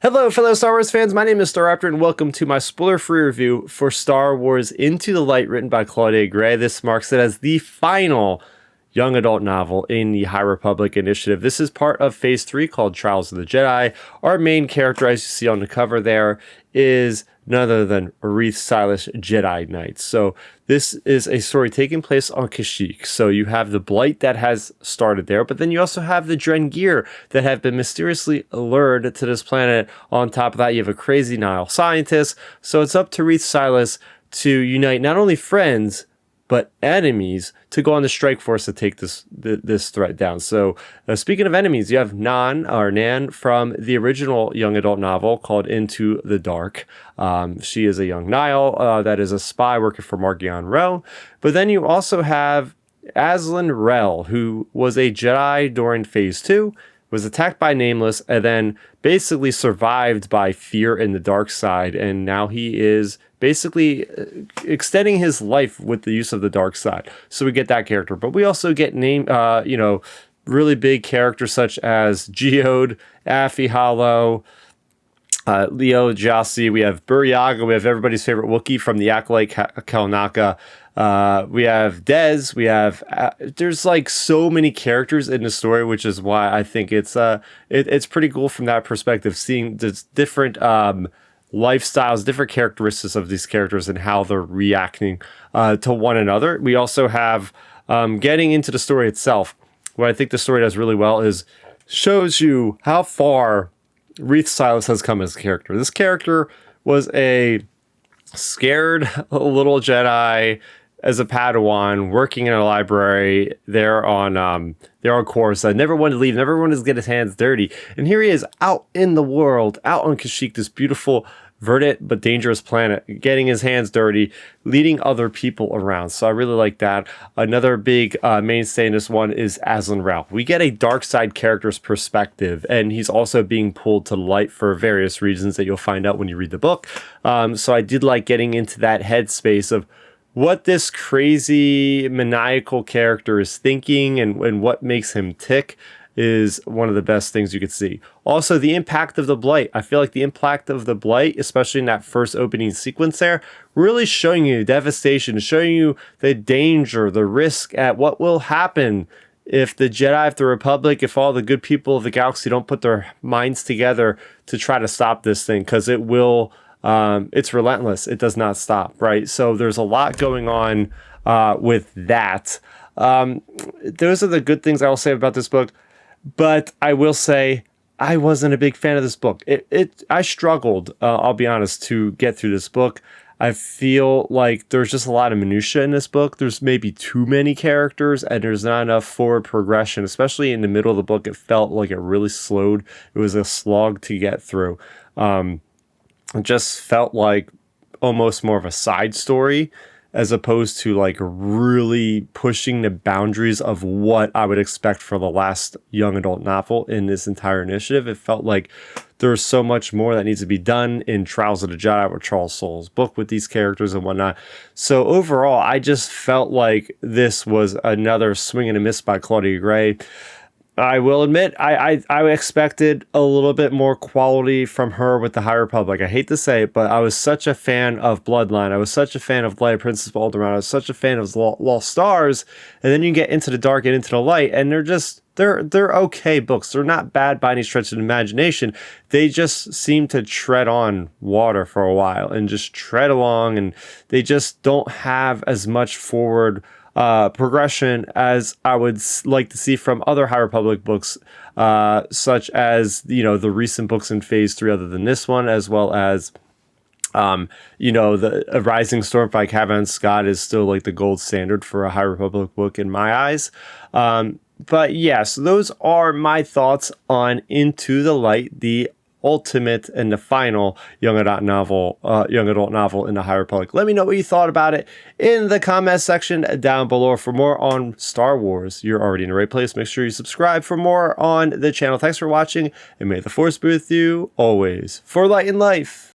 Hello, fellow Star Wars fans. My name is Star Raptor, and welcome to my spoiler-free review for Star Wars Into the Light, written by Claudia Gray. This marks it as the final young adult novel in the High Republic Initiative. This is part of Phase 3 called Trials of the Jedi. Our main character, as you see on the cover there, is none other than Reath Silas, Jedi Knight. So this is a story taking place on Kashyyyk. So you have the blight that has started there, but then you also have the Drengir that have been mysteriously lured to this planet. On top of that, you have a crazy Nihil scientist. So it's up to Reath Silas to unite not only friends, but enemies to go on the strike force to take this threat down. So speaking of enemies, you have Nan from the original young adult novel called Into the Dark. She is a young Nihil that is a spy working for Margion Ro. But then you also have Azlyn Rel, who was a Jedi during Phase 2, was attacked by Nameless, and then basically survived by fear in the dark side. And now he is basically extending his life with the use of the dark side. So we get that character, but we also get really big characters such as Geode, Affie Hollow, Leo Jassi. We have Buryaga. We have everybody's favorite Wookiee from the Acolyte Kalnaka. We have Dez. We have there's like so many characters in the story, which is why I think it's pretty cool from that perspective, seeing the different lifestyles, different characteristics of these characters and how they're reacting to one another. We also have getting into the story itself. What I think the story does really well is shows you how far Reath Silas has come as a character. This character was a scared little Jedi as a Padawan working in a library there on Coruscant. Never wanted to leave, never wanted to get his hands dirty. And here he is out in the world, out on Kashyyyk, this beautiful, verdant but dangerous planet, getting his hands dirty, leading other people around. So I really like that. Another big mainstay in this one is Azlyn Rel. We get a dark side character's perspective, and he's also being pulled to the light for various reasons that you'll find out when you read the book. So I did like getting into that headspace of what this crazy maniacal character is thinking and what makes him tick is one of the best things you could see. Also, the impact of the blight. I feel like the impact of the blight, especially in that first opening sequence there, really showing you devastation, showing you the danger, the risk at what will happen if the Jedi, if the Republic, if all the good people of the galaxy don't put their minds together to try to stop this thing, because it will, it's relentless. It does not stop, right? So there's a lot going on with that. Those are the good things I will say about this book. But I will say I wasn't a big fan of this book. I struggled, I'll be honest, to get through this book. I feel like there's just a lot of minutia in this book. There's maybe too many characters, and there's not enough forward progression, especially in the middle of the book. It felt like it really slowed. It was a slog to get through. It just felt like almost more of a side story, as opposed to like really pushing the boundaries of what I would expect for the last young adult novel in this entire initiative. It felt like there's so much more that needs to be done in Trials of the Jedi with Charles Soule's book with these characters and whatnot. So overall, I just felt like this was another swing and a miss by Claudia Gray. I will admit, I expected a little bit more quality from her with the High Republic. I hate to say it, but I was such a fan of Bloodline. I was such a fan of Light Princess of Alderaan. I was such a fan of Lost Stars. And then you get Into the Dark and Into the Light, and they're okay books. They're not bad by any stretch of the imagination. They just seem to tread on water for a while and just tread along, and they just don't have as much forward progression as I would like to see from other High Republic books, such as, the recent books in Phase 3 other than this one, as well as, the Rising Stormfight Cavan Scott is still like the gold standard for a High Republic book in my eyes. But yes, those are my thoughts on Into the Light, the ultimate and the final young adult novel in the High Republic. Let me know what you thought about it in the comment section down below. For more on Star Wars, you're already in the right place. Make sure you subscribe for more on the channel. Thanks for watching, and may the Force be with you always. For Light and Life.